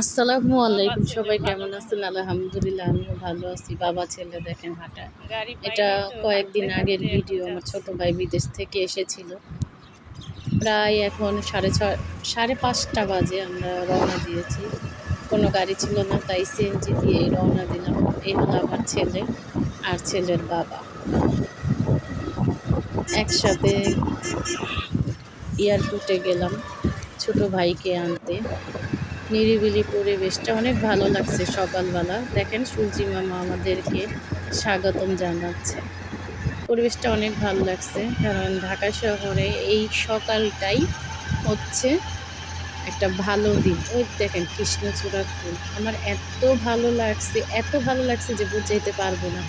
আসসালামু আলাইকুম, সবাই কেমন আছেন? আলহামদুলিল্লাহ, আমিও ভালো আছি। বাবা ছেলে দেখেন হাঁটা। এটা কয়েকদিন আগের ভিডিও। আমার ছোট ভাই বিদেশ থেকে এসেছিল। প্রায় এখন 5:30 বাজে আমরা রওনা দিয়েছি। কোনো গাড়ি ছিল না, তাই সিএনজি দিয়ে রওনা দিলাম। এই হলো আমার ছেলে আর ছেলের বাবা, একসাথে এয়ারপোর্টে গেলাম ছোট ভাইকে আনতে। নিরিবিলি পরিবেশটা অনেক ভালো লাগছে। সকালবেলা দেখেন সূর্যি মামা আমাদেরকে স্বাগতম জানাচ্ছে। পরিবেশটা অনেক ভালো লাগছে, কারণ ঢাকা শহরে এই সকালটাই হচ্ছে একটা ভালো দিন। ওই দেখেন কৃষ্ণচূড়া ফুল, আমার এত ভালো লাগছে যে বুঝাইতে পারবো না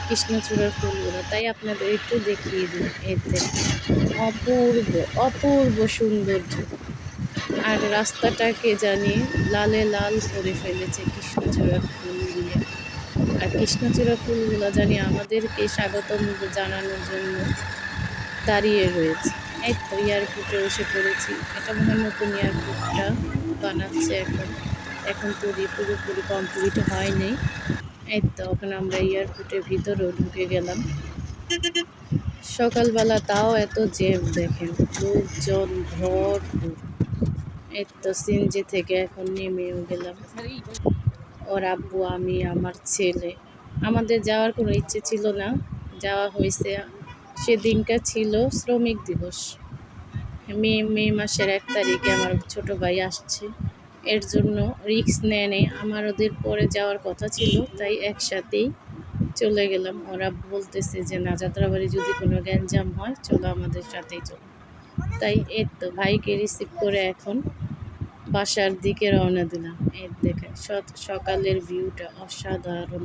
কৃষ্ণচূড়ার ফুলগুলো। তাই আপনাদের একটু দেখিয়ে দিন। এর দেখেন অপূর্ব অপূর্ব সৌন্দর্য। আর রাস্তাটাকে জানি লালে লাল করে ফেলেছে কৃষ্ণচূড়ার ফুল দিয়ে। আর কৃষ্ণচূড়া ফুলগুলো জানি আমাদেরকে স্বাগতম জানানোর জন্য দাঁড়িয়ে রয়েছে। এই তো এয়ারপোর্টে এসে পড়েছি। এটা মনে হয় নতুন এয়ারপোর্টটা বানাচ্ছে এখন পুরোপুরি কমপ্লিট হয়নি। এই তো এখন আমরা এয়ারপোর্টের ভিতরেও ঢুকে গেলাম। সকালবেলা তাও এত জ্যাম দেখেন, লোকজন ভরপুর। এই তো সিএনজি থেকে এখন নেমেও গেলাম। ওর আব্বু, আমি, আমার ছেলে। আমাদের যাওয়ার কোনো ইচ্ছে ছিল না, যাওয়া হয়েছে। সেদিনটা ছিল শ্রমিক দিবস। মে মাসের 1 তারিখে আমার ছোট ভাই আসছে। এর জন্য রিস্ক নেয়। আমার ওদের পরে যাওয়ার কথা ছিল, তাই একসাথেই চলে গেলাম। ওরা বলতেছে যে না, যাত্রাবাড়ি যদি কোনো গ্যাঞ্জাম হয় চলো, আমাদের সাথেই চলো। তাই এই তো ভাইকে রিসিভ করে এখন বাসার দিকে রওনা দিলাম। এই দেখেন সকালের ভিউটা অসাধারণ।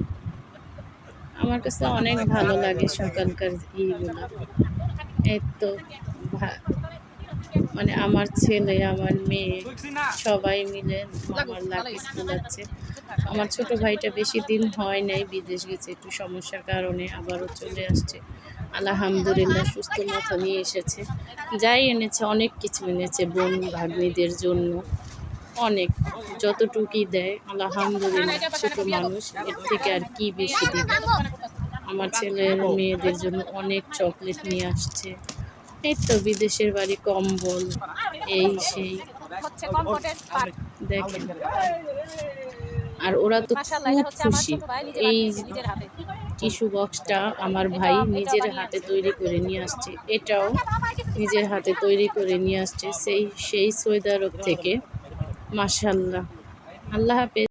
আমার কাছে অনেক ভালো লাগে সকালকার ইগুলো। এই তো মানে আমার ছেলে, আমার মেয়ে সবাই মিলে আমার লাগেজ তোলাচ্ছে। আমার ছোট ভাইটা বেশি দিন হয় নাই, বিদেশ গেছে একটু সমস্যার কারণে, আবারও চলে আসছে। আলহামদুলিল্লাহ সুস্থ মাথা নিয়ে এসেছে। যাই এনেছে, অনেক কিছু এনেছে বোন ভাগ্নিদের জন্য। অনেক, যতটুকুই দেয় আলহামদুলিল্লাহ। ছোট মানুষ, এর থেকে আর কি বেশি দিবে। আমার ছেলের মেয়েদের জন্য অনেক চকলেট নিয়ে আসছে। এই তো বিদেশের বাড়ি, কম্বল, এই সেই দেখেন। আর ওরা তো খুব খুশি। এই টিস্যু বক্সটা আমার ভাই নিজের হাতে তৈরি করে নিয়ে আসছে। এটাও নিজের হাতে তৈরি করে নিয়ে আসছে সেই সৌদি আরব থেকে। মাশাআল্লাহ। আল্লাহ হাফেজ।